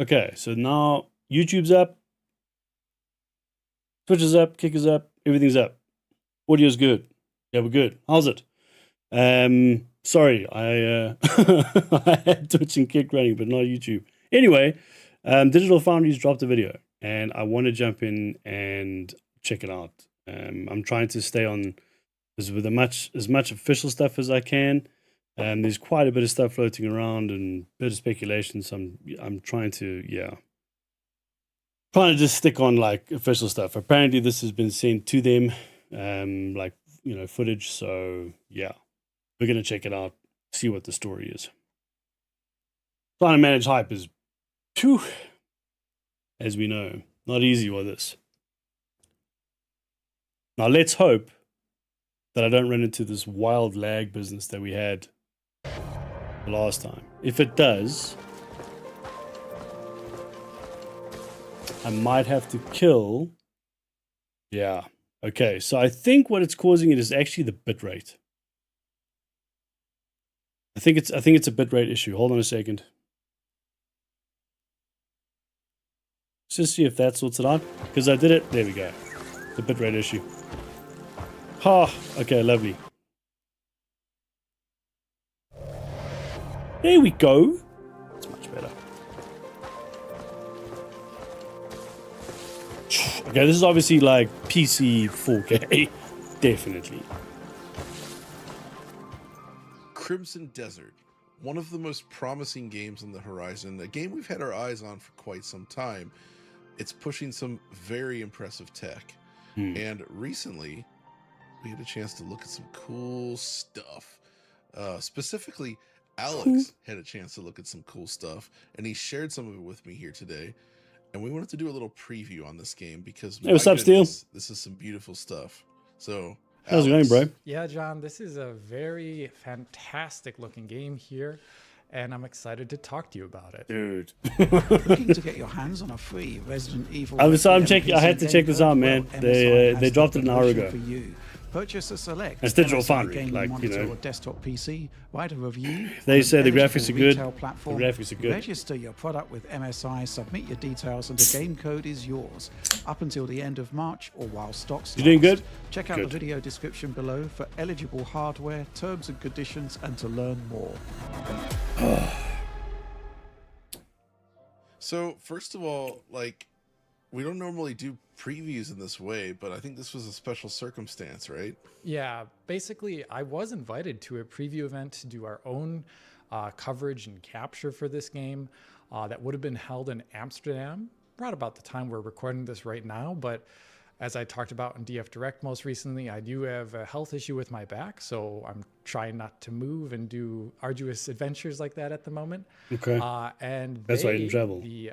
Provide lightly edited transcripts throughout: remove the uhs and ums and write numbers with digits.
Okay, so now YouTube's up, Twitch is up, Kick is up, everything's up. Audio's good. Yeah, we're good. How's it? Sorry, I I had Twitch and Kick running, but not YouTube. Anyway, Digital Foundry's dropped a video, and I want to jump in and check it out. I'm trying to stay on with as much official stuff as I can. There's quite a bit of stuff floating around and a bit of speculation. So I'm trying to just stick on like official stuff. Apparently, this has been sent to them, like footage. So yeah, we're gonna check it out, see what the story is. Trying to manage hype is, phew, as we know, not easy with this. Now let's hope that I don't run into this wild lag business that we had the last time. If it does, I might have to kill. Yeah. Okay. So I think what it's causing it is actually the bitrate. I think it's a bitrate issue. Hold on a second. Let's just see if that sorts it out. Because I did it. There we go. The bitrate issue. Okay, lovely. There we go. That's much better. Okay, this is obviously like PC 4K. Definitely. Crimson Desert, one of the most promising games on the horizon, a game we've had our eyes on for quite some time. It's pushing some very impressive tech. And recently, we had a chance to look at some cool stuff. Specifically, Alex had a chance to look at some cool stuff, and he shared some of it with me here today. And we wanted to do a little preview on this game because what's up, Steel? This is some beautiful stuff. So, how's it going, bro? Yeah, John, this is a very fantastic looking game here, and I'm excited to talk to you about it. Dude. Looking to get your hands on a free Resident Evil. I'm checking. I had to check this out, man. They dropped it an hour ago. For you. Purchase a select. It's Digital Foundry, like, or desktop PC. Write a review. They say the graphics are good. Platform. The graphics are good. Register your product with MSI. Submit your details, and the game code is yours up until the end of March or while stocks last. You doing good? Check out the video description below for eligible hardware, terms and conditions, and to learn more. So first of all, like, we don't normally do previews in this way, but I think this was a special circumstance, right? Yeah, basically, I was invited to a preview event to do our own coverage and capture for this game that would have been held in Amsterdam, right about the time we're recording this right now. But as I talked about in DF Direct most recently, I do have a health issue with my back, so I'm trying not to move and do arduous adventures like that at the moment. Okay. And that's why you didn't travel. The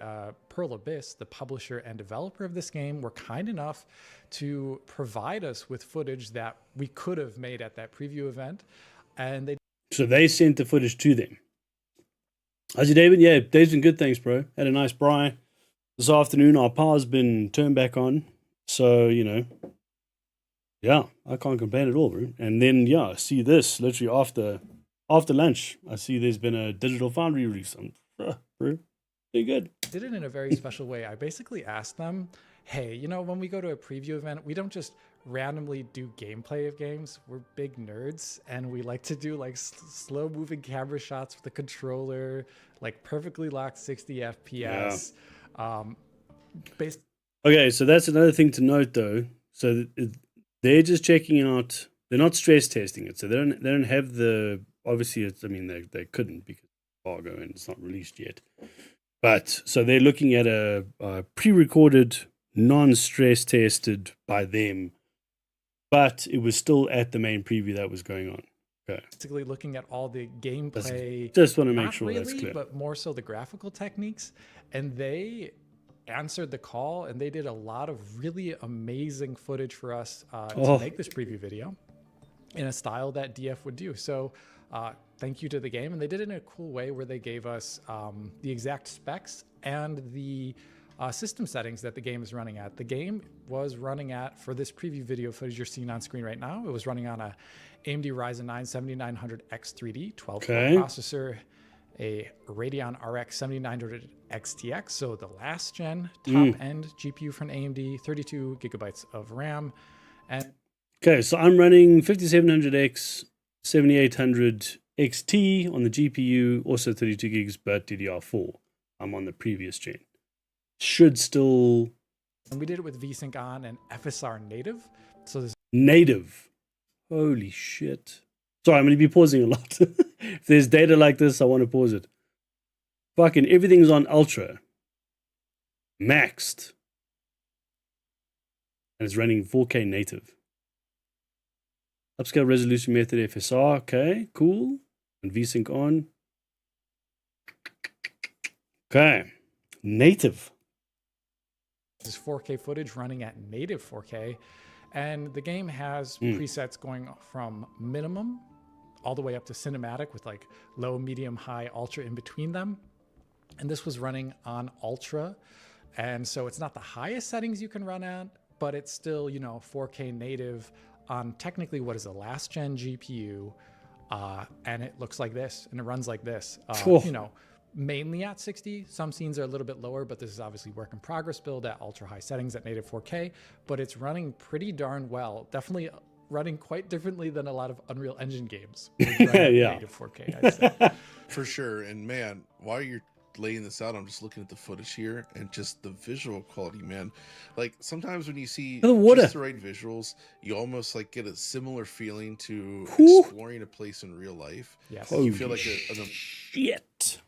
Pearl Abyss, the publisher and developer of this game, were kind enough to provide us with footage that we could have made at that preview event. And so they sent the footage to them. How's you, David? Yeah, Dave's been good, thanks, bro. Had a nice braai this afternoon. Our power's been turned back on. So, yeah, I can't complain at all, bro. And then, yeah, I see this literally after lunch. I see there's been a Digital Foundry release. Bro, pretty good. Did it in a very special way. I basically asked them, hey, when we go to a preview event, we don't just randomly do gameplay of games. We're big nerds, and we like to do like slow moving camera shots with the controller, like perfectly locked 60 FPS. Yeah. Okay, so that's another thing to note, though. So they're just checking out. They're not stress testing it. So they don't have the. Obviously, they couldn't because it's embargo and it's not released yet. But so they're looking at a pre-recorded, non-stress tested by them, but it was still at the main preview that was going on. Okay. Basically, looking at all the gameplay. Just want to make sure that's clear. But more so the graphical techniques, and they answered the call, and they did a lot of really amazing footage for us to make this preview video in a style that DF would do. So thank you to the game. And they did it in a cool way where they gave us the exact specs and the system settings that the game is running at. The game was running at, for this preview video footage you're seeing on screen right now, it was running on a AMD Ryzen 9 7900X3D 12-core processor, a Radeon RX 7900 XTX, so the last gen top-end GPU from AMD, 32 gigabytes of RAM. And okay, so I'm running 5700X, 7800 XT on the GPU, also 32 gigs, but DDR4. I'm on the previous gen. Should still... And we did it with VSync on and FSR native. So this native. Holy shit. Sorry, I'm going to be pausing a lot. If there's data like this, I want to pause it. Fucking everything's on ultra. Maxed. And it's running 4K native. Upscale resolution method FSR. Okay, cool. And VSync on. Okay. Native. is 4K footage running at native 4K. And the game has presets going from minimum all the way up to cinematic with like low, medium, high, ultra in between them. And this was running on ultra. And so it's not the highest settings you can run at, but it's still, you know, 4K native on technically what is a last gen GPU. And it looks like this and it runs like this, you know, mainly at 60. Some scenes are a little bit lower, but this is obviously work in progress build at ultra high settings at native 4K, but it's running pretty darn well. Definitely running quite differently than a lot of Unreal Engine games. Yeah. Native 4K, I'd say. For sure. And man, while you're laying this out, I'm just looking at the footage here and just the visual quality, man. Like sometimes when you see just the right visuals, you almost like get a similar feeling to exploring a place in real life. Yes. You feel like shit.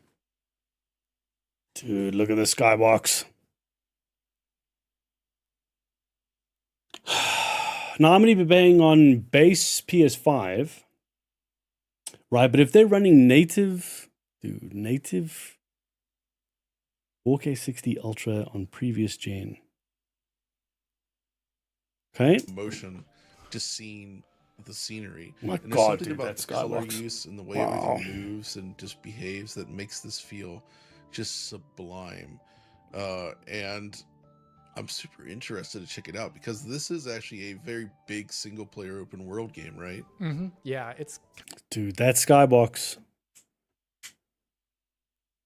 Dude, look at the skybox. Now I'm going to be playing on base PS5, right? But if they're running native, dude, native 4K 60 Ultra on previous gen. Okay. motion, just seeing the scenery. My and God, there's something dude, about that color skybox. use and the way everything moves and just behaves that makes this feel just sublime. And I'm super interested to check it out because this is actually a very big single player open world game, right? Mm-hmm. Yeah, it's Dude, that skybox.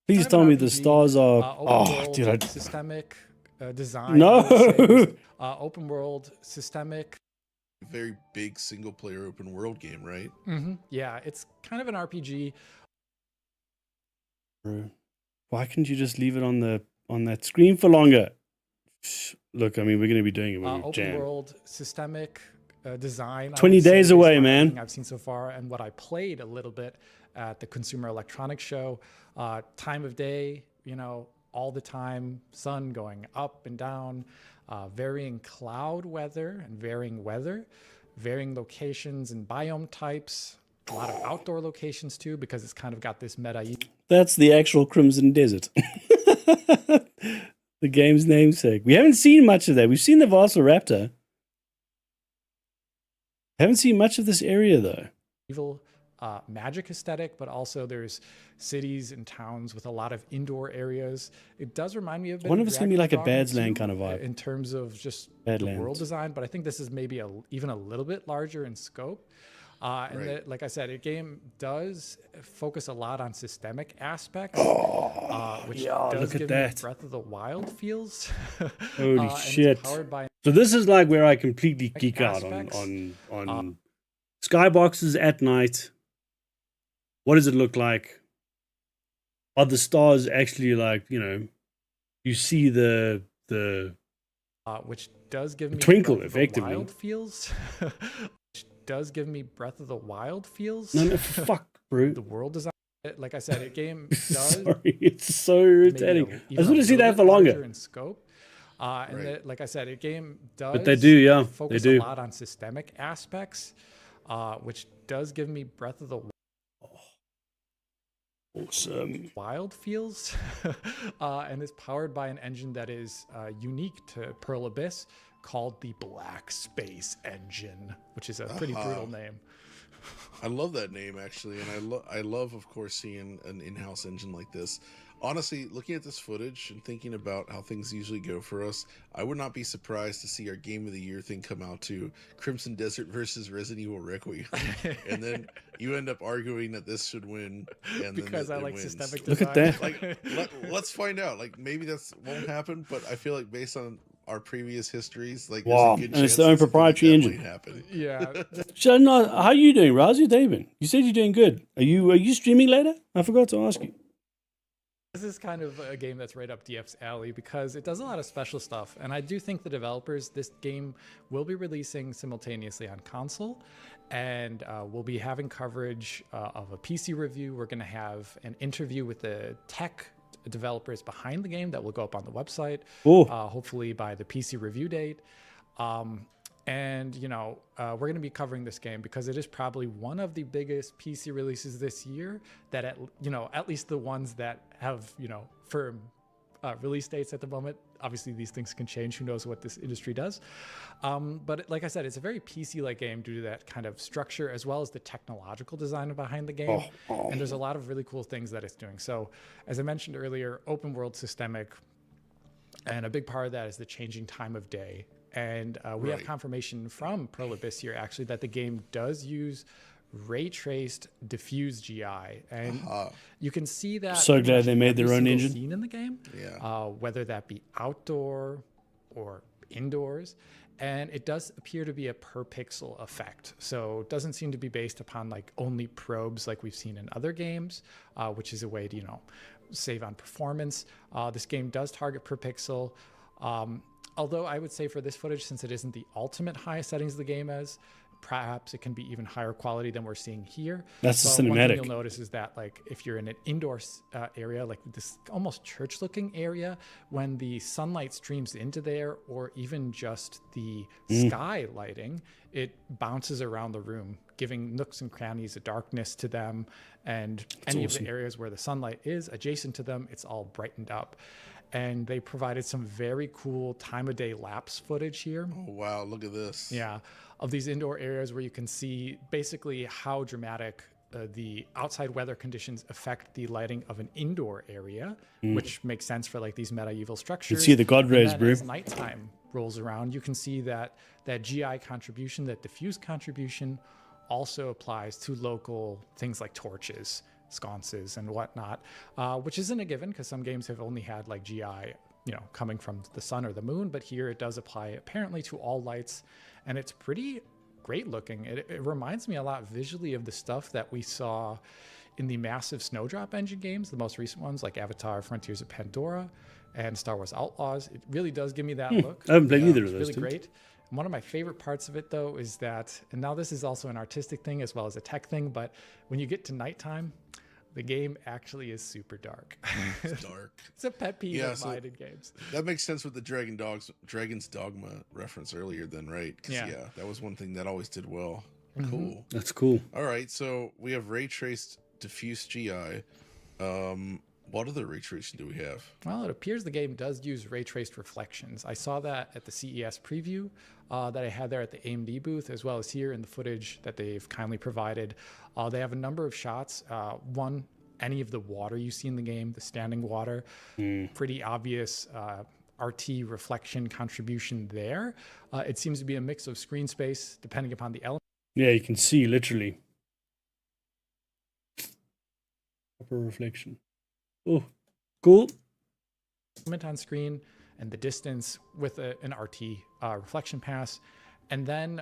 Please tell me the stars are. Dude, systemic design. No. Open world systemic. Very big single player open world game, right? Mm-hmm. Yeah, it's kind of an RPG. Why couldn't you just leave it on that screen for longer? Look, I mean, we're going to be doing it with Open Jam. world systemic design. 20 days away, man. I've seen so far, and what I played a little bit at the Consumer Electronics Show. Time of day, you know, all the time, sun going up and down, varying cloud weather and varying weather, varying locations and biome types. A lot of outdoor locations too, because it's kind of got this meta. That's the actual Crimson Desert. The game's namesake. We haven't seen much of that. We've seen the Velociraptor. Haven't seen much of this area though. Evil magic aesthetic, but also there's cities and towns with a lot of indoor areas. It does remind me of One of it's gonna be like a Badlands kind of vibe in terms of just Badlands. the world design, but I think this is maybe even a little bit larger in scope. And like I said, the game does focus a lot on systemic aspects, which does give me Breath of the Wild feels. Holy shit! So this is like where I completely geek out on skyboxes at night. What does it look like? Are the stars actually like, you know, you see the which does give me twinkle effectively. Wild feels. Does give me Breath of the Wild feels. No, fuck, bro. The world design, like I said, the game does. Sorry, it's so irritating. I just want to see that for longer. In scope, and like I said, the game does. But they do, yeah, focus they do. a lot on systemic aspects, which does give me Breath of the Awesome. Wild feels, and is powered by an engine that is unique to Pearl Abyss, called the BlackSpace Engine, which is a pretty brutal name. I love that name actually, and I love, of course, seeing an in-house engine like this. Honestly, looking at this footage and thinking about how things usually go for us, I would not be surprised to see our Game of the Year thing come out to Crimson Desert versus Resident Evil Requiem. And then you end up arguing that this should win. And because then I like wins. systemic Look design. at that. Like, let's find out. Like, maybe that won't happen, but I feel like based on our previous histories, like, Wow. there's a good And it's chance their own that something proprietary like that engine. might happen. Yeah. So, no, how are you doing, Raz? You're David. You said you're doing good. Are you streaming later? I forgot to ask you. This is kind of a game that's right up DF's alley because it does a lot of special stuff. And I do think the developers, this game will be releasing simultaneously on console. And we'll be having coverage of a PC review. We're going to have an interview with the tech developers behind the game that will go up on the website, hopefully by the PC review date. And, you know, we're going to be covering this game because it is probably one of the biggest PC releases this year that, at least the ones that have, firm release dates at the moment. Obviously, these things can change. Who knows what this industry does? But like I said, it's a very PC-like game due to that kind of structure as well as the technological design behind the game. And there's a lot of really cool things that it's doing. So as I mentioned earlier, open world systemic. And a big part of that is the changing time of day. And we have confirmation from Prolibis here, actually, that the game does use ray-traced diffuse GI. And you can see that. So glad they made their own engine. Scene in the game, whether that be outdoor or indoors. And it does appear to be a per pixel effect. So it doesn't seem to be based upon like only probes like we've seen in other games, which is a way to, save on performance. This game does target per pixel. Although I would say for this footage, since it isn't the ultimate high settings of the game as, perhaps it can be even higher quality than we're seeing here. That's the cinematic. One thing you'll notice is that, like, if you're in an indoor area, like this almost church-looking area, when the sunlight streams into there, or even just the sky lighting, it bounces around the room, giving nooks and crannies a darkness to them. And any of the areas where the sunlight is adjacent to them, it's all brightened up. And they provided some very cool time of day lapse footage here. Oh, wow. Look at this. Yeah. Of these indoor areas where you can see basically how dramatic the outside weather conditions affect the lighting of an indoor area, which makes sense for like these medieval structures. You see the God rays, bro. As nighttime rolls around, you can see that GI contribution, that diffuse contribution, also applies to local things like torches, sconces, and whatnot, which isn't a given because some games have only had like GI, coming from the sun or the moon, but here it does apply apparently to all lights, and it's pretty great looking. It reminds me a lot visually of the stuff that we saw in the massive Snowdrop engine games, the most recent ones like Avatar, Frontiers of Pandora, and Star Wars Outlaws. It really does give me that look. I haven't played either of those. Really great. And one of my favorite parts of it, though, is that, and now this is also an artistic thing as well as a tech thing, but when you get to nighttime, the game actually is super dark. It's dark. It's a pet peeve of mine in games. That makes sense with the Dragon's Dogma reference earlier then, right? Yeah, that was one thing that always did well. Cool. That's cool. All right, so we have ray traced diffuse GI. What other ray tracing do we have? Well, it appears the game does use ray traced reflections. I saw that at the CES preview that I had there at the AMD booth, as well as here in the footage that they've kindly provided. They have a number of shots. One, any of the water you see in the game, the standing water, pretty obvious RT reflection contribution there. It seems to be a mix of screen space, depending upon the element. Yeah, you can see literally. Proper reflection. Oh, cool. On screen and the distance with an RT reflection pass. And then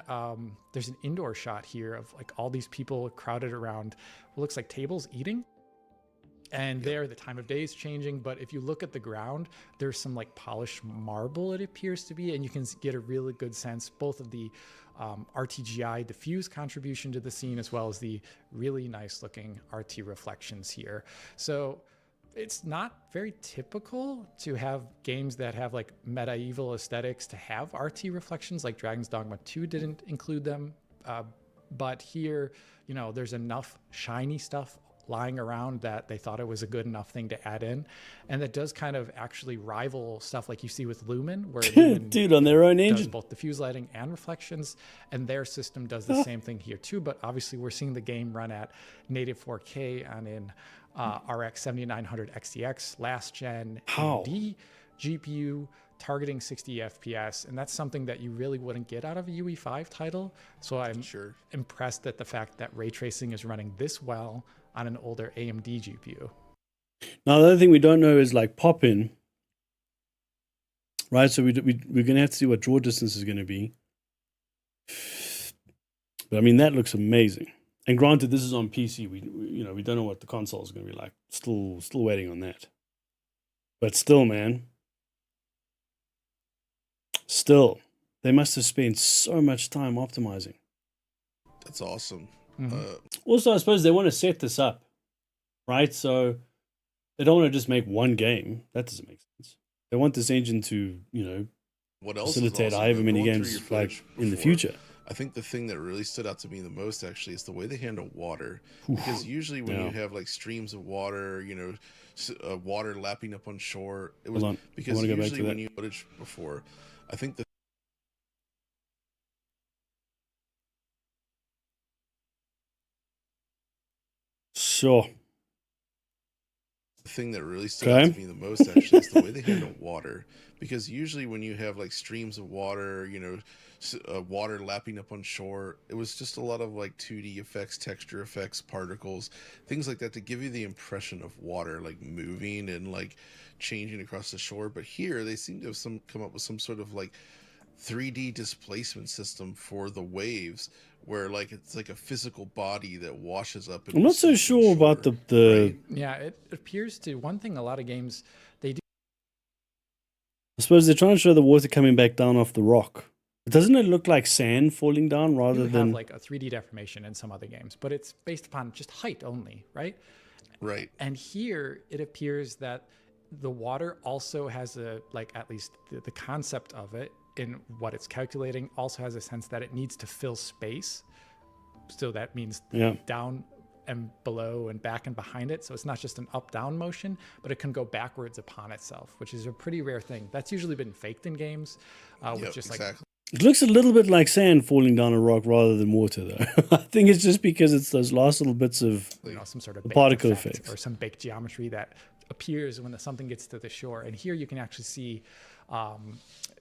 there's an indoor shot here of like all these people crowded around what looks like tables eating. And there, the time of day is changing. But if you look at the ground, there's some like polished marble, it appears to be. And you can get a really good sense both of the RTGI diffuse contribution to the scene as well as the really nice looking RT reflections here. So it's not very typical to have games that have like medieval aesthetics to have RT reflections, like Dragon's Dogma 2 didn't include them. But here, there's enough shiny stuff lying around that they thought it was a good enough thing to add in. And that does kind of actually rival stuff like you see with Lumen, where Lumen dude, on their own does engine, both diffuse lighting and reflections, and their system does the same thing here too. But obviously we're seeing the game run at native 4K on an RX 7900 XTX, last gen How? AMD GPU, targeting 60 FPS, and that's something that you really wouldn't get out of a UE5 title. So I'm impressed at the fact that ray tracing is running this well on an older AMD GPU. Now, the other thing we don't know is like pop-in, right? So we're going to have to see what draw distance is going to be. But I mean, that looks amazing. And granted, this is on PC. We don't know what the console is going to be like. Still waiting on that. But still, man. Still, they must have spent so much time optimizing. That's awesome. Also, I suppose they want to set this up, right? So they don't want to just make one game. That doesn't make sense. They want this engine to, what else facilitate awesome, however many games like in the future. I think the thing that really stood out to me the most actually is the way they handle water. Because usually when you have like streams of water, water lapping up on shore, it was because usually when you footage before, I think the thing that really stood out to me the most actually is the way they handle water. Because usually when you have like streams of water, water lapping up on shore, it was just a lot of like 2D effects, texture effects, particles, things like that to give you the impression of water like moving and like changing across the shore. But here they seem to have come up with some sort of like 3D displacement system for the waves, where like it's like a physical body that washes up. I'm not so sure about the right? Yeah, it appears to. One thing a lot of games they do. I suppose they're trying to show the water coming back down off the rock. Doesn't it look like sand falling down rather than have like a 3D deformation in some other games, but it's based upon just height only, right? Right. And here it appears that the water also has at least the concept of it in what it's calculating also has a sense that it needs to fill space. So that means down and below and back and behind it. So it's not just an up-down motion, but it can go backwards upon itself, which is a pretty rare thing. That's usually been faked in games. It looks a little bit like sand falling down a rock rather than water, though. I think it's just because it's those last little bits of some sort of particle effect or some baked geometry that appears when something gets to the shore. And here you can actually see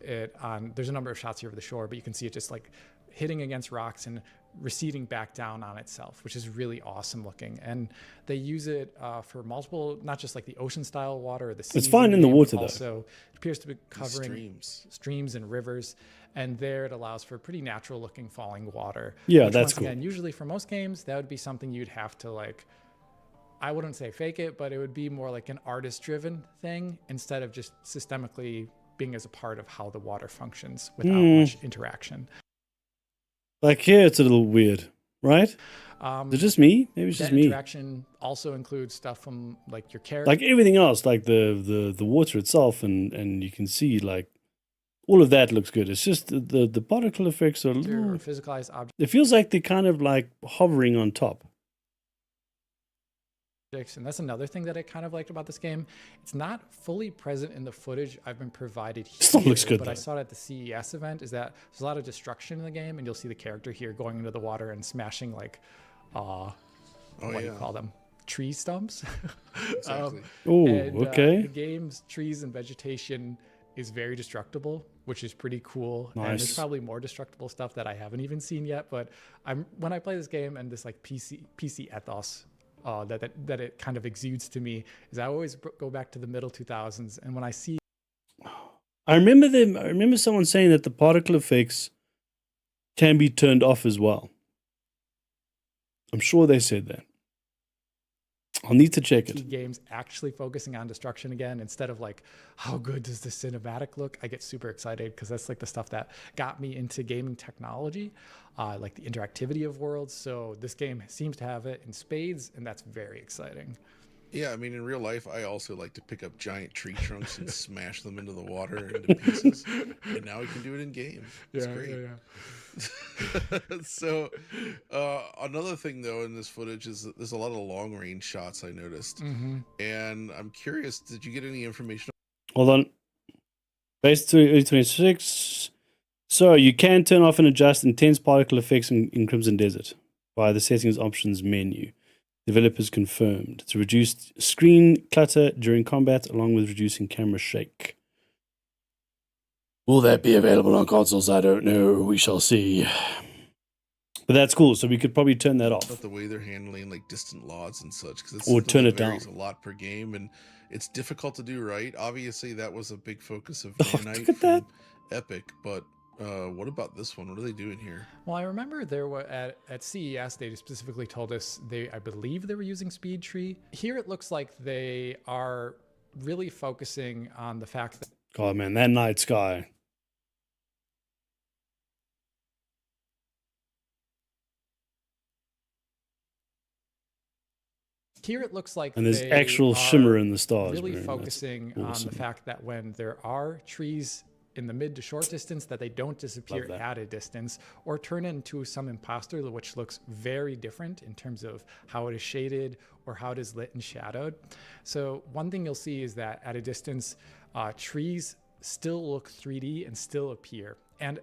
there's a number of shots here of the shore, but you can see it just like hitting against rocks and receding back down on itself, which is really awesome looking. And they use it for multiple, not just like the ocean style water or the sea. It's fine in the water, though. So it appears to be covering streams and rivers. And there it allows for pretty natural looking falling water. Yeah, that's cool. Again, usually for most games, that would be something you'd have to like, I wouldn't say fake it, but it would be more like an artist driven thing instead of just systemically being as a part of how the water functions without much interaction. Like here, it's a little weird, right? Is it just me? Maybe it's just me. Interaction also includes stuff from like your character, like everything else, like the water itself, and you can see like all of that looks good. It's just the particle effects are a little physicalized objects. It feels like they're kind of like hovering on top. And that's another thing that I kind of liked about this game. It's not fully present in the footage I've been provided here, still looks good, but though. I saw it at the CES event, is that there's a lot of destruction in the game, and you'll see the character here going into the water and smashing like, what do you call them? Tree stumps. Exactly. Okay. The game's trees and vegetation is very destructible, which is pretty cool. Nice. And there's probably more destructible stuff that I haven't even seen yet, but when I play this game and this like PC ethos that it kind of exudes to me, is I always go back to the middle 2000s, and when I see, I remember someone saying that the particle effects can be turned off as well. I'm sure they said that. I'll need to check it. Games actually focusing on destruction again instead of like, how good does the cinematic look? I get super excited because that's like the stuff that got me into gaming technology, like the interactivity of worlds. So this game seems to have it in spades, and that's very exciting. Yeah, I mean, in real life, I also like to pick up giant tree trunks and smash them into the water into pieces. And now we can do it in game. It's great. Yeah. So, another thing, though, in this footage is that there's a lot of long-range shots I noticed. And I'm curious, did you get any information? Hold on. Based to 2026. So, you can turn off and adjust intense particle effects in Crimson Desert via the settings options menu. Developers confirmed. It's reduced screen clutter during combat, along with reducing camera shake. Will that be available on consoles? I don't know. We shall see. But that's cool. So we could probably turn that off. But the way they're handling like distant LODs and such, because it's Or turn it varies down. a lot per game, and it's difficult to do right. Obviously, that was a big focus of Oh, Unite look at that. from Epic, but what about this one? What are they doing here? Well, I remember there were at CES they specifically told us I believe they were using Speed Tree. Here it looks like they are really focusing on the fact that God, man, that night sky. here it looks like And there's they actual are shimmer in the stars. really man. That's focusing on awesome. the fact that when there are trees in the mid to short distance, that they don't disappear that. at a distance or turn into some imposter, which looks very different in terms of how it is shaded or how it is lit and shadowed. So one thing you'll see is that at a distance, trees still look 3D and still appear. And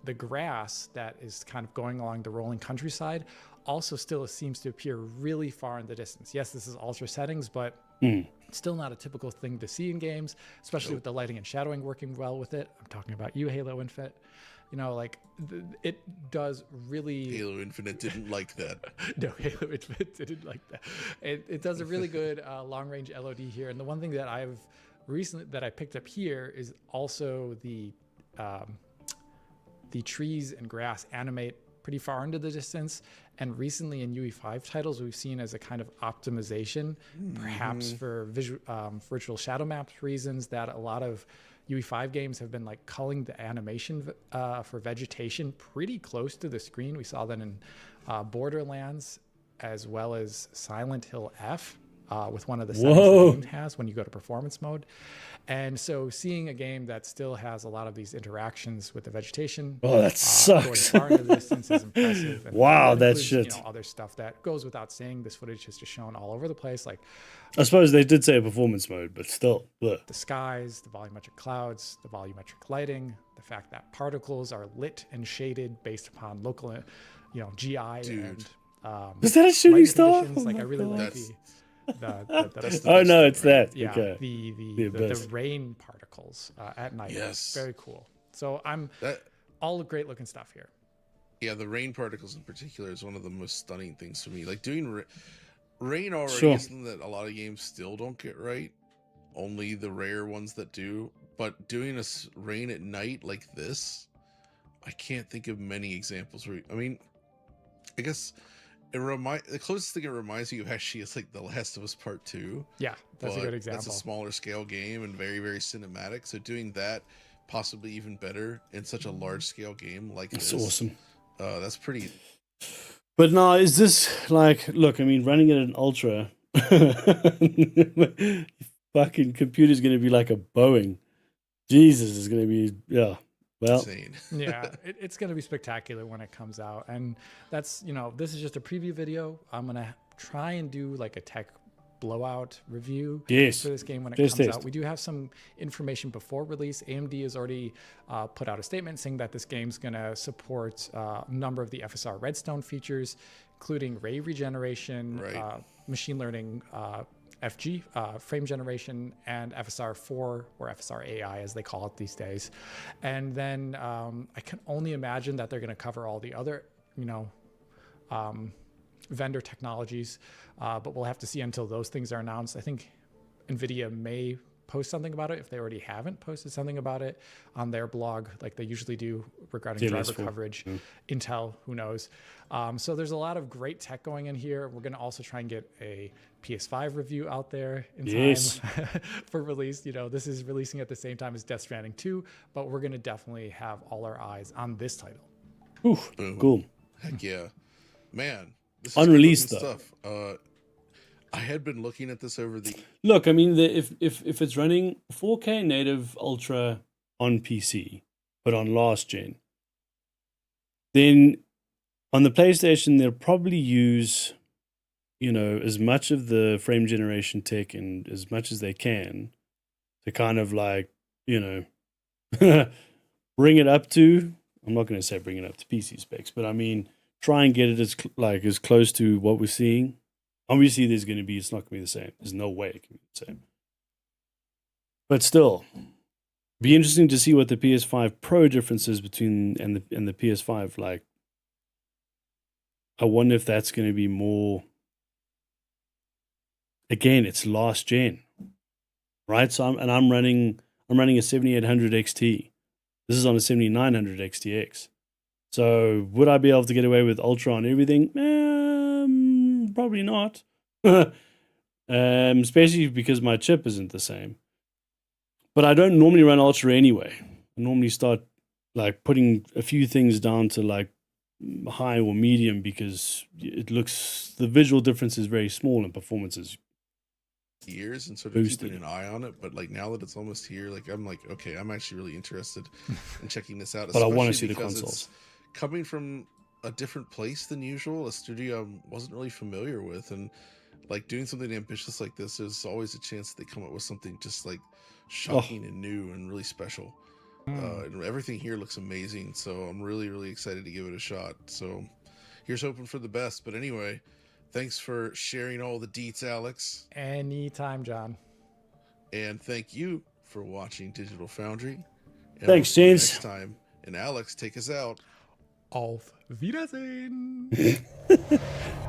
the grass that is kind of going along the rolling countryside also still seems to appear really far in the distance. Yes, this is ultra settings, but still not a typical thing to see in games, especially with the lighting and shadowing working well with it. I'm talking about you, Halo Infinite. You know, like it does really. Halo Infinite didn't like that. No, Halo Infinite didn't like that. It does a really good long range LOD here. And the one thing that I've recently that I picked up here is also the trees and grass animate pretty far into the distance. And recently in UE5 titles, we've seen as a kind of optimization, perhaps for virtual shadow maps reasons, that a lot of UE5 games have been like culling the animation for vegetation pretty close to the screen. We saw that in Borderlands as well as Silent Hill F with one of the settings the game has when you go to performance mode. And so seeing a game that still has a lot of these interactions with the vegetation, Oh, that sucks. going far into the distance is impressive. And Wow, that that's includes, shit. other stuff that goes without saying. This footage is just shown all over the place, like I suppose they did say performance mode, but still. Ugh. the skies, the volumetric clouds, the volumetric lighting, the fact that particles are lit and shaded based upon local, GI and Is that a shooting lighting star? conditions. Oh like my I really God. like That's the Oh best no, thing, it's right? that. yeah, Okay. the best. rain particles at night. Yes. Very cool. So That all great looking stuff here. Yeah, the rain particles in particular is one of the most stunning things to me. Like doing rain already Sure. is something that a lot of games still don't get right. Only the rare ones that do. But doing rain at night like this, I can't think of many examples where. I mean, I guess the closest thing it reminds you of actually is like The Last of Us Part 2. Yeah, that's a good example. That's a smaller scale game and very, very cinematic. So doing that possibly even better in such a large scale game like That's this. awesome. That's pretty. But now, is this like, look, I mean, running it at an ultra, fucking computer's going to be like a Boeing. Jesus, is going to be, yeah. Well, Insane. Yeah, it's going to be spectacular when it comes out. And that's, this is just a preview video. I'm going to try and do like a tech blowout review Yes. for this game when it Just comes test. out. We do have some information before release. AMD has already put out a statement saying that this game's going to support a number of the FSR Redstone features, including ray regeneration, Right. machine learning, FG, frame generation, and FSR4 or FSR AI as they call it these days. And then I can only imagine that they're going to cover all the other, vendor technologies, but we'll have to see until those things are announced. I think NVIDIA may post something about it if they already haven't posted something about it on their blog like they usually do regarding driver coverage. Intel, who knows. So there's a lot of great tech going in here. We're going to also try and get a PS5 review out there in time for release. This is releasing at the same time as Death Stranding 2, but we're going to definitely have all our eyes on this title. Ooh, cool. Heck yeah. Man. This is Unreleased, good stuff. I had been looking at this over the. Look, I mean, if it's running 4K native ultra on PC, but on last gen, then on the PlayStation they'll probably use, as much of the frame generation tech and as much as they can to kind of like, bring it up to. I'm not going to say bring it up to PC specs, but I mean, try and get it as close to what we're seeing Obviously, it's not going to be the same. There's no way it can be the same. But still, be interesting to see what the PS5 Pro difference is between and the PS5. Like, I wonder if that's going to be more. Again, it's last gen, right? So I'm running a 7800 XT. This is on a 7900 XTX. So would I be able to get away with Ultra on everything? Probably not. Especially because my chip isn't the same. But I don't normally run Ultra anyway. I normally start like putting a few things down to like high or medium because the visual difference is very small and performance is years and sort of keeping an eye on it, but like now that it's almost here, like I'm like, okay, I'm actually really interested in checking this out. But I want to see the consoles. Coming from a different place than usual, a studio I wasn't really familiar with, and like doing something ambitious like this, there's always a chance that they come up with something just like shocking and new and really special. And everything here looks amazing, so I'm really, really excited to give it a shot. So here's hoping for the best. But anyway, thanks for sharing all the deets, Alex. Anytime, John. And thank you for watching Digital Foundry. And thanks, James. Next time. And Alex, take us out. Auf Wiedersehen.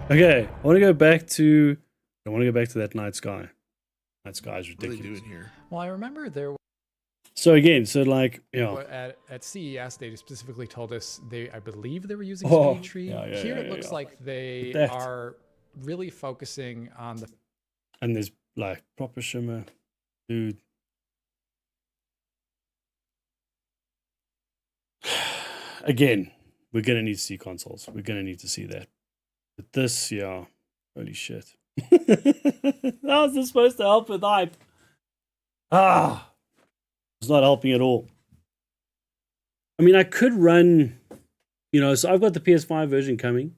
Okay, I want to go back to that night sky. Night sky is ridiculous. What are they doing here? Well, I remember there. So again, like, you know, at CES, they specifically told us I believe they were using Speed Tree. Here it looks like they are really focusing on the. And there's like proper shimmer, dude. Again, we're gonna need to see consoles. We're gonna need to see that. But this, holy shit. How is this supposed to help with hype? It's not helping at all. I mean, I could run, so I've got the PS5 version coming.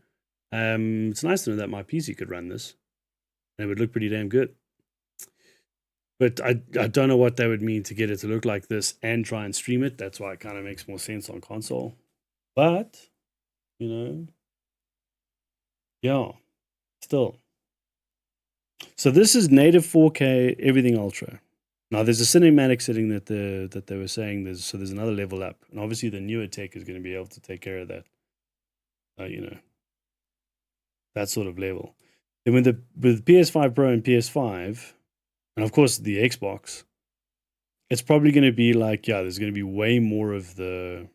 It's nice to know that my PC could run this. And it would look pretty damn good. But I don't know what that would mean to get it to look like this and try and stream it. That's why it kind of makes more sense on console. But, still. So this is native 4K, everything ultra. Now there's a cinematic setting that they were saying there's another level up, and obviously the newer tech is going to be able to take care of that. That sort of level. And with PS5 Pro and PS5, and of course the Xbox, it's probably going to be like, there's going to be way more of the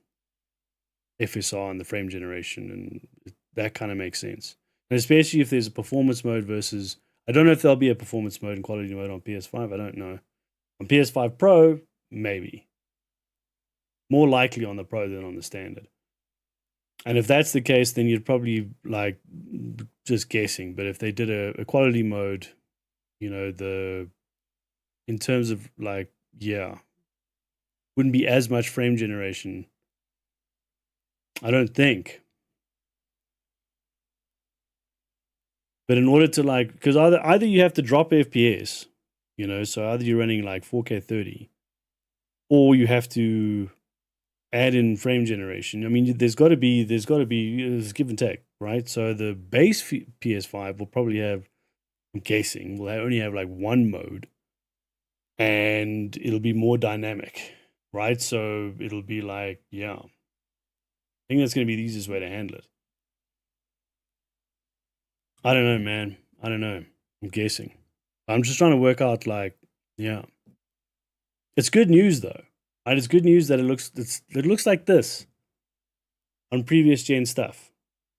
FSR and the frame generation, and that kind of makes sense. And especially if there's a performance mode versus, I don't know if there'll be a performance mode and quality mode on PS5. I don't know. On PS5 Pro, maybe. More likely on the Pro than on the standard. And if that's the case, then you'd probably, like, just guessing. But if they did a quality mode, in terms of, like, wouldn't be as much frame generation. I don't think. But in order to, like, because either you have to drop FPS, so either you're running like 4K 30, or you have to add in frame generation. I mean, there's got to be give and take, right? So the base PS5 will probably have, I'm guessing, will only have like one mode, and it'll be more dynamic, right? So it'll be like, I think that's going to be the easiest way to handle it. I don't know, man. I don't know. I'm guessing. I'm just trying to work out, like, It's good news, though. Right? It's good news that it looks like this on previous gen stuff.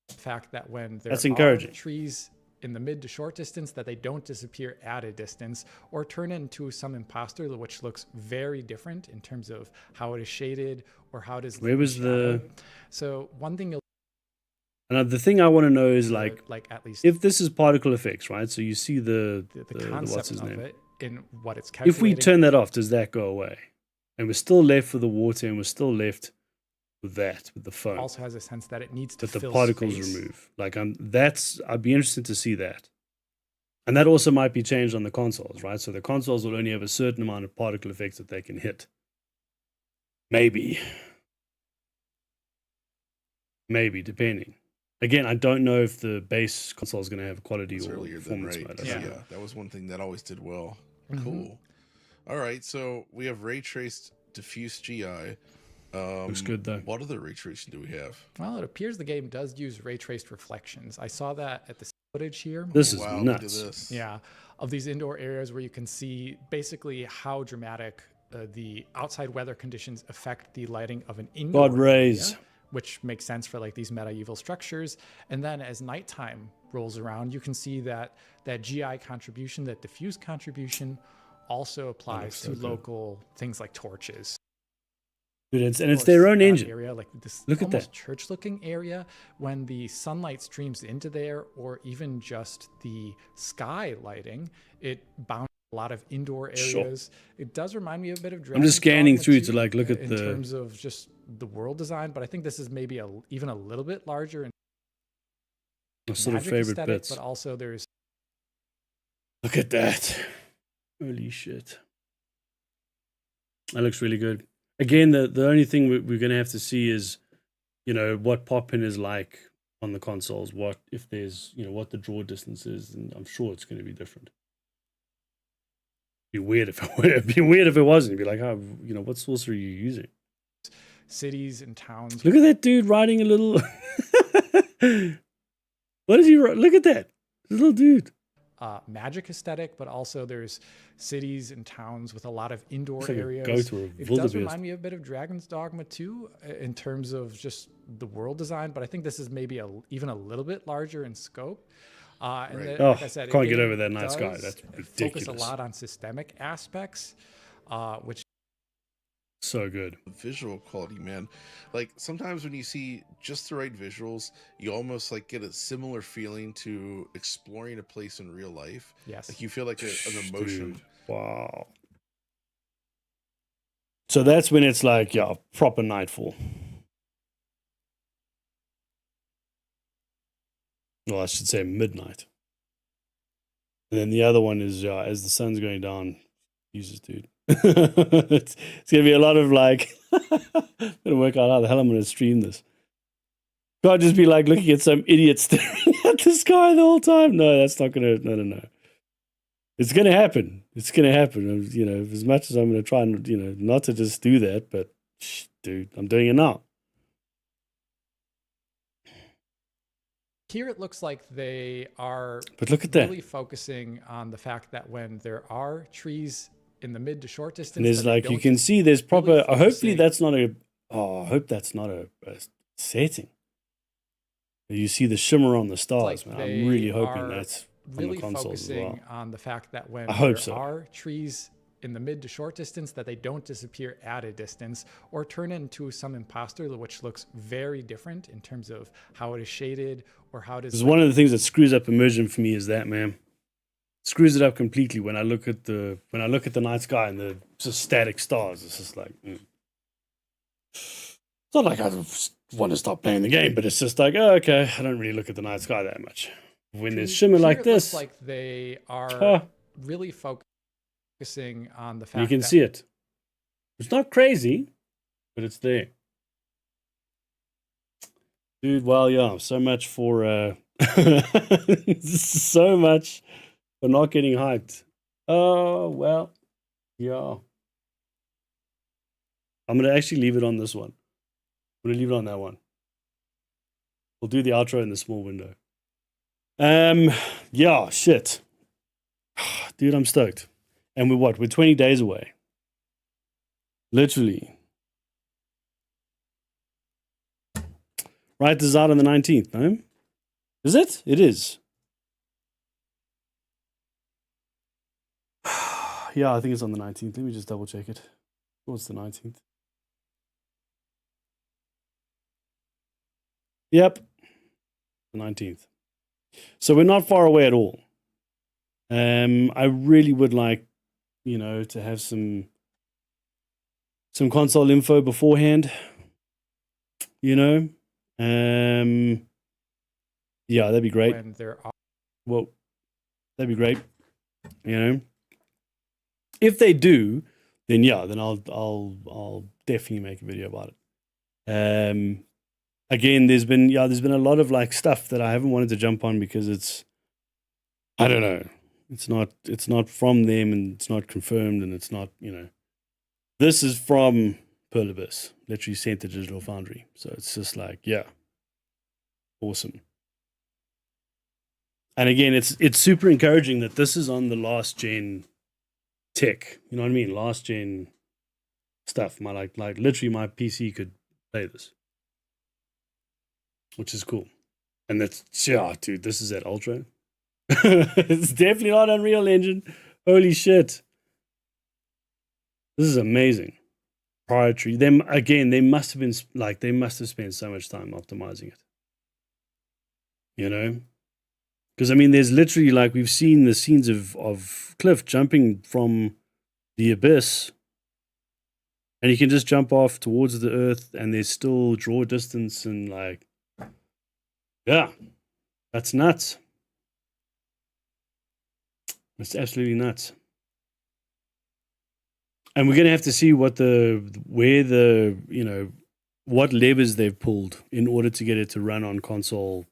The fact that when there That's are encouraging. trees in the mid to short distance, that they don't disappear at a distance or turn into some imposter, which looks very different in terms of how it is shaded or how it is. Where was the? So one thing you'll. And the thing I want to know is like at least if this is particle effects, right? So you see the concept what's his of name? it in what it's calculating. If we turn that off, does that go away? And we're still left with the water, and we're still left with the foam. Also has a sense that it needs to fill the fill particles space. remove. Like I'd be interested to see that. And that also might be changed on the consoles, right? So the consoles will only have a certain amount of particle effects that they can hit. Maybe, depending. Again, I don't know if the base console is going to have quality It's or earlier than performance right. mode. I Yeah. don't know. That was one thing that always did well. Mhm. Cool. All right, so we have ray traced diffuse GI. Looks good though. What other ray tracing do we have? Well, it appears the game does use ray traced reflections. I saw that at the footage here. This is Wow, nuts. look at this. Yeah, of these indoor areas where you can see basically how dramatic the outside weather conditions affect the lighting of an indoor God rays. area, which makes sense for like these medieval structures. And then as nighttime rolls around, you can see that GI contribution, that diffuse contribution, also applies so to good. local things like torches. Dude, it's Or their own that engine. area, like this Look at almost that. church-looking area. When the sunlight streams into there, or even just the sky lighting, it bounces a lot of indoor Sure. areas. It does remind me a bit of. I'm Dragon's just scanning Dogma through to 2, like look at in the. terms of just the world design, but I think this is maybe even a little bit larger and sort of magic favorite aesthetic, bits. but also there's Look at that. Holy shit. That looks really good. Again, the only thing we're going to have to see is, what pop-in is like on the consoles. What if there's, what the draw distance is, and I'm sure it's going to be different. It'd be weird if it wasn't. It'd be like, what source are you using? cities and towns. Look at that dude riding a little. What is he? Look at that little dude. Magic aesthetic, but also there's cities and towns with a lot of indoor It's like a areas. goat or a It does wildebeest. remind me a bit of Dragon's Dogma 2 in terms of just the world design, but I think this is maybe even a little bit larger in scope. And Right. like I said, Can't it get over that night sky. does That's focus ridiculous. a lot on systemic aspects, which So good. Visual quality, man. Like sometimes when you see just the right visuals, you almost like get a similar feeling to exploring a place in real life. yes, Like you feel like an emotion. Dude, wow. So that's when it's like, proper nightfall. Well, I should say midnight. And then the other one is as the sun's going down. Jesus, dude. it's going to be a lot of like, I'm going to work out how the hell I'm going to stream this. Can't just be like looking at some idiot staring at the sky the whole time. No, that's not going to, no. It's going to happen. It's going to happen. As much as I'm going to try and, not to just do that, but dude, I'm doing it now. here it looks like they are But look at that. really focusing on the fact that when there are trees in the mid to short distance, And there's that they like, you don't can see there's proper, focusing- hopefully that's not a, I hope that's not a setting. You see the shimmer on the stars, like man. I'm really they hoping are that's on really the consoles as focusing well. on the fact that when I hope there so. are trees in the mid to short distance, that they don't disappear at a distance or turn into some imposter, which looks very different in terms of how it is shaded or how it is. Because one of the things that screws up immersion for me is that, man. Screws it up completely when I look at the night sky and the just static stars. It's just like it's not like I want to stop playing the game, but it's just like, okay, I don't really look at the night sky that much. When there's shimmer Here like it looks this, like they are huh, really focusing on the fact you can that see it. It's not crazy, but it's there. Dude, well, yeah, so much for so much for not getting hyped. Oh, well, yeah. I'm going to actually leave it on this one. I'm going to leave it on that one. We'll do the outro in the small window. Yeah, shit. Dude, I'm stoked. And we're 20 days away. Literally. Right, this is out on the 19th, no? Is it? It is. Yeah, I think it's on the 19th. Let me just double check it. What's the 19th? Yep. The 19th. So we're not far away at all. I really would like, to have some console info beforehand. Yeah, that'd be great. when there are Well, that'd be great. If they do, then I'll definitely make a video about it. again, there's been a lot of like stuff that I haven't wanted to jump on because it's, I don't know, it's not from them and it's not confirmed and it's not, this is from Pearl Abyss, literally sent to Digital Foundry. So it's just like, yeah, awesome. And again, it's super encouraging that this is on the last gen tech. You know what I mean? Last gen stuff. My like literally my PC could play this, which is cool. And that's, yeah, dude, this is at Ultra. It's definitely not Unreal Engine. Holy shit. This is amazing. Proprietary. Them again, they must have spent so much time optimizing it. Because I mean, there's literally like we've seen the scenes of Kliff jumping from the abyss, and he can just jump off towards the earth, and there's still draw distance and like, yeah, that's nuts. It's absolutely nuts. And we're gonna have to see what levers they've pulled in order to get it to run on console.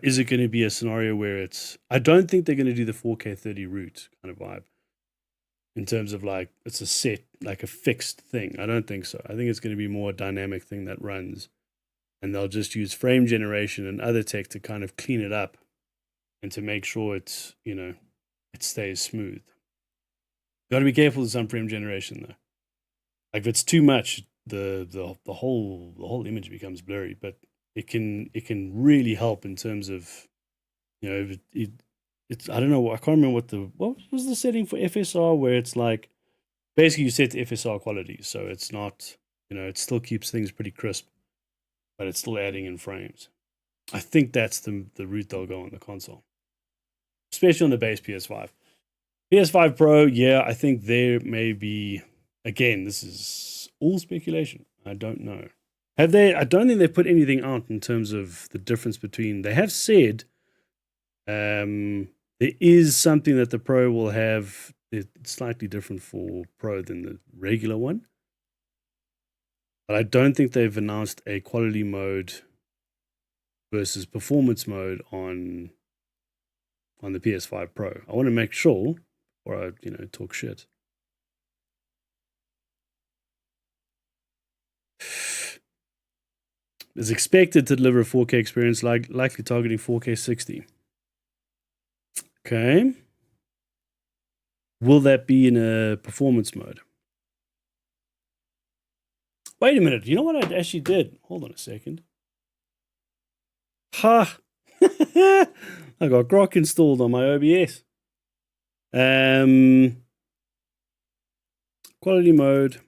Is it going to be a scenario where I don't think they're going to do the 4K 30 route kind of vibe in terms of like it's a set, like a fixed thing. I don't think so. I think it's going to be more a dynamic thing that runs, and they'll just use frame generation and other tech to kind of clean it up and to make sure it stays smooth. Got to be careful with some frame generation though. Like if it's too much, the whole image becomes blurry, but it can really help in terms of, it's I don't know, I can't remember what was the setting for FSR where it's like basically you set the FSR quality, so it's not, it still keeps things pretty crisp, but it's still adding in frames. I think that's the route they'll go on the console, especially on the base PS5. PS5 Pro, yeah, I think there may be, again, this is all speculation. I don't know. Have they? I don't think they've put anything out in terms of the difference between. They have said there is something that the Pro will have. It's slightly different for Pro than the regular one, but I don't think they've announced a quality mode versus performance mode on the PS5 Pro. I want to make sure, or I talk shit. Is expected to deliver a 4K experience, likely targeting 4K 60. Okay. Will that be in a performance mode? Wait a minute. You know what I actually did? Hold on a second. Ha! I got Grok installed on my OBS. Quality mode.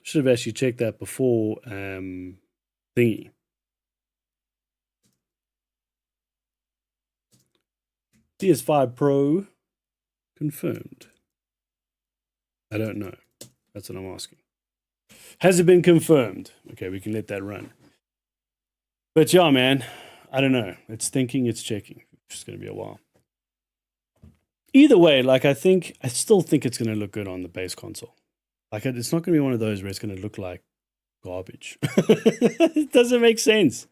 Should have actually checked that before thingy. PS5 Pro confirmed. I don't know. That's what I'm asking. Has it been confirmed? Okay, we can let that run. But yeah, man, I don't know. It's thinking, it's checking. It's just going to be a while. Either way, like I still think it's going to look good on the base console. Like it's not going to be one of those where it's going to look like garbage. It doesn't make sense.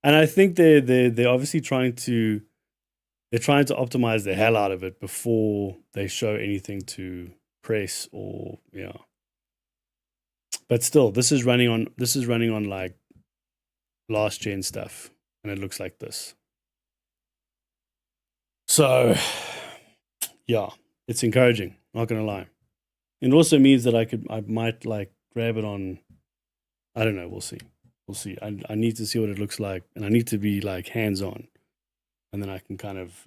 And I think they're obviously trying to optimize the hell out of it before they show anything to press or yeah. But still, this is running on like last gen stuff, and it looks like this. So yeah, it's encouraging, not gonna lie. It also means that I might like grab it on, I don't know, we'll see. I need to see what it looks like, and I need to be like hands-on, and then I can kind of,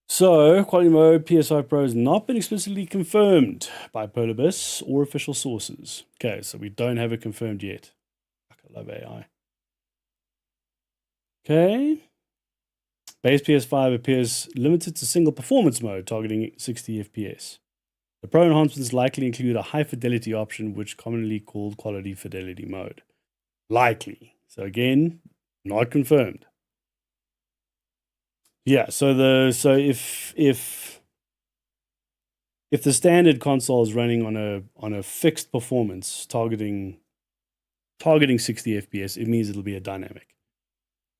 So, quality mode PS5 Pro has not been explicitly confirmed by Pearl Abyss or official sources. Okay, so we don't have it confirmed yet. I love AI. Okay. Base PS5 appears limited to single performance mode, targeting 60 FPS. The Pro enhancements likely include a high fidelity option, which commonly called quality fidelity mode. Likely. So again, not confirmed. Yeah, so if if the standard console is running on a fixed performance targeting 60 FPS, it means it'll be a dynamic.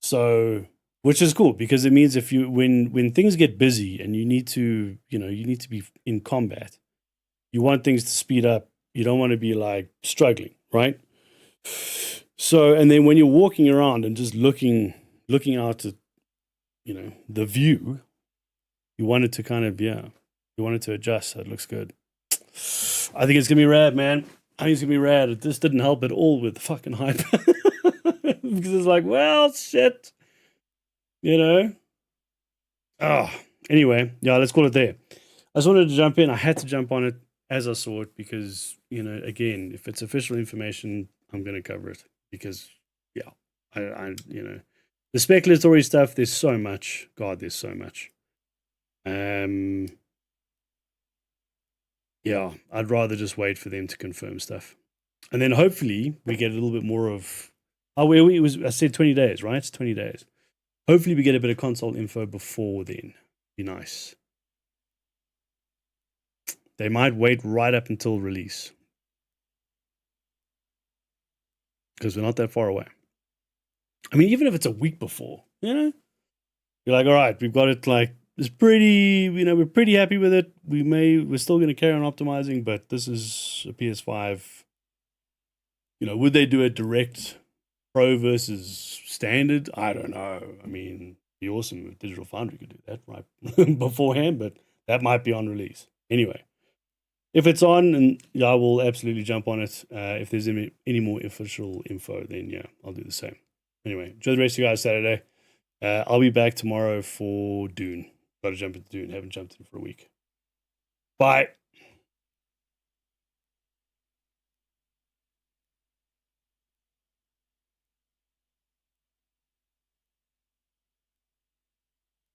So, which is cool because it means if you when things get busy and you need to be in combat, you want things to speed up. You don't want to be like struggling, right? So, and then when you're walking around and just looking out at, the view, you want it to kind of, you want it to adjust so it looks good. I think it's going to be rad, man. I think it's going to be rad. This didn't help at all with the fucking hype. Because it's like, well, shit. Oh, anyway, let's call it there. I just wanted to jump in. I had to jump on it as I saw it because, again, if it's official information, I'm going to cover it because, I the speculatory stuff, there's so much. God, there's so much. I'd rather just wait for them to confirm stuff. And then hopefully we get a little bit more of, I said 20 days, right? It's 20 days. Hopefully we get a bit of console info before then. Be nice. They might wait right up until release. Because we're not that far away. I mean, even if it's a week before, you're like, all right, we've got it like, it's pretty, we're pretty happy with it. We're still going to carry on optimizing, but this is a PS5. Would they do a direct Pro versus standard? I don't know. I mean, it'd be awesome if Digital Foundry could do that right beforehand, but that might be on release. Anyway, if it's on, and I will absolutely jump on it. If there's any more official info, then I'll do the same. Anyway, enjoy the rest of you guys Saturday. I'll be back tomorrow for Dune. Got to jump into Dune. Haven't jumped in for a week. Bye.